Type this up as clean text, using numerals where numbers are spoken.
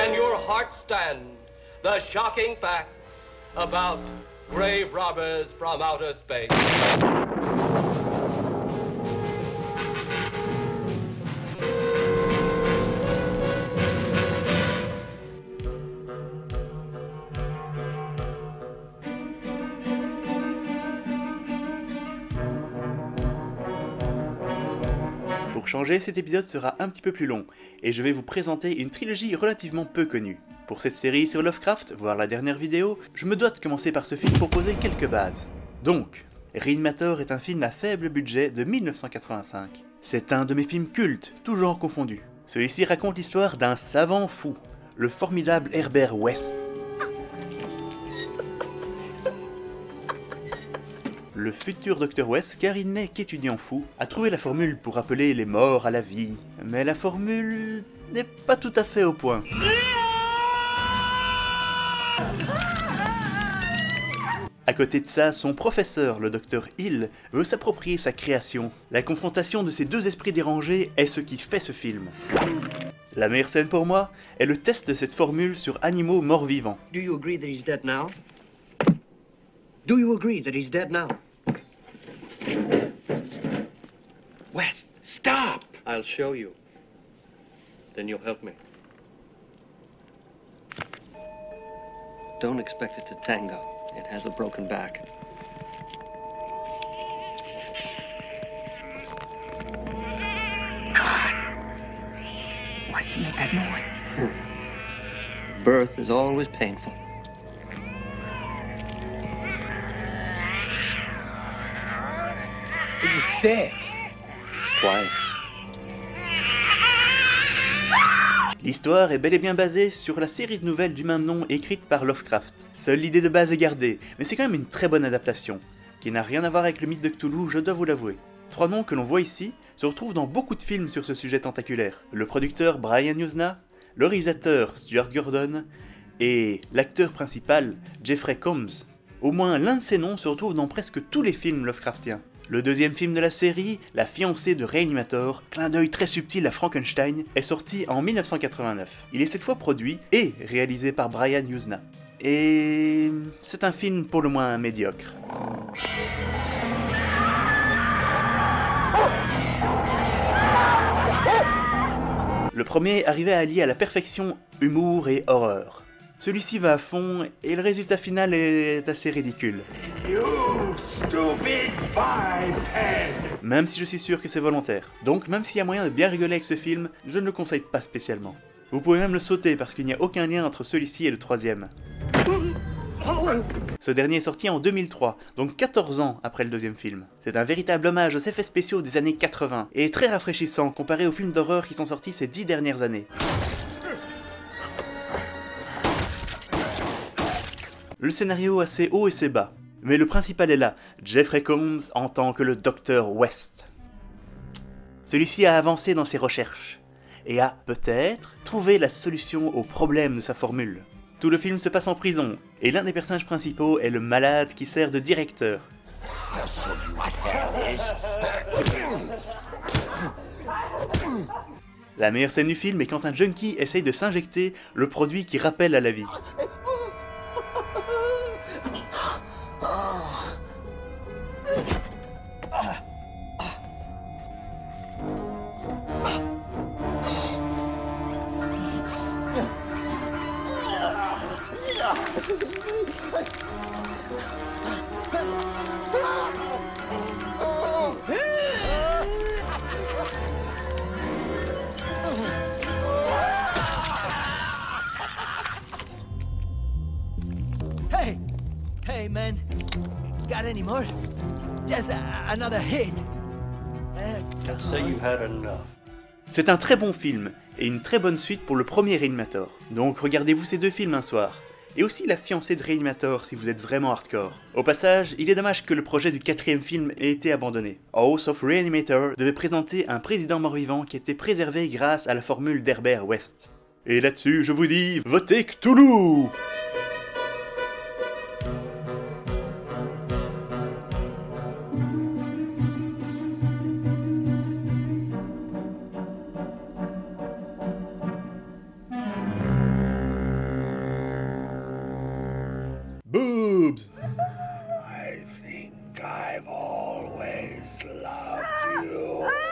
Can your heart stand the shocking facts about grave robbers from outer space? Pour changer, cet épisode sera un petit peu plus long, et je vais vous présenter une trilogie relativement peu connue. Pour cette série sur Lovecraft, voire la dernière vidéo, je me dois de commencer par ce film pour poser quelques bases. Donc, Reanimator est un film à faible budget de 1985. C'est un de mes films cultes, tout genre confondu. Celui-ci raconte l'histoire d'un savant fou, le formidable Herbert West. Le futur Dr West, car il n'est qu'étudiant fou, a trouvé la formule pour appeler les morts à la vie. Mais la formule n'est pas tout à fait au point. À côté de ça, son professeur, le Dr Hill, veut s'approprier sa création. La confrontation de ces deux esprits dérangés est ce qui fait ce film. La meilleure scène pour moi est le test de cette formule sur animaux morts-vivants. Do you agree that he's dead now? Do you agree that he's dead now? West, stop! I'll show you. Then you'll help me. Don't expect it to tango. It has a broken back. God! Why'd you make that noise? Birth is always painful. He's dead. Twice. L'histoire est bel et bien basée sur la série de nouvelles du même nom écrite par Lovecraft. Seule l'idée de base est gardée, mais c'est quand même une très bonne adaptation, qui n'a rien à voir avec le mythe de Cthulhu, je dois vous l'avouer. Trois noms que l'on voit ici se retrouvent dans beaucoup de films sur ce sujet tentaculaire. Le producteur Brian Yuzna, le réalisateur Stuart Gordon, et l'acteur principal Jeffrey Combs. Au moins l'un de ces noms se retrouve dans presque tous les films Lovecraftiens. Le deuxième film de la série, La fiancée de Reanimator, clin d'œil très subtil à Frankenstein, est sorti en 1989. Il est cette fois produit et réalisé par Brian Yuzna. Et c'est un film pour le moins médiocre. Le premier arrivait à allier à la perfection humour et horreur. Celui-ci va à fond et le résultat final est assez ridicule. You stupid biped! Même si je suis sûr que c'est volontaire. Donc même s'il y a moyen de bien rigoler avec ce film, je ne le conseille pas spécialement. Vous pouvez même le sauter parce qu'il n'y a aucun lien entre celui-ci et le troisième. Ce dernier est sorti en 2003, donc 14 ans après le deuxième film. C'est un véritable hommage aux effets spéciaux des années 80, et très rafraîchissant comparé aux films d'horreur qui sont sortis ces 10 dernières années. Le scénario a ses hauts et ses bas, mais le principal est là, Jeffrey Combs en tant que le Dr West. Celui-ci a avancé dans ses recherches, et a, peut-être, trouvé la solution au problème de sa formule. Tout le film se passe en prison, et l'un des personnages principaux est le malade qui sert de directeur. La meilleure scène du film est quand un junkie essaye de s'injecter le produit qui rappelle à la vie. Hey, man. Got any more? Just another hit. I'd say you've had enough. C'est un très bon film, et une très bonne suite pour le premier Reanimator. Donc regardez-vous ces deux films un soir. Et aussi La fiancée de Reanimator si vous êtes vraiment hardcore. Au passage, il est dommage que le projet du quatrième film ait été abandonné. House of Reanimator devait présenter un président mort-vivant qui était préservé grâce à la formule d'Herbert West. Et là-dessus, je vous dis, votez Cthulhu! boobs. I think I've always loved you.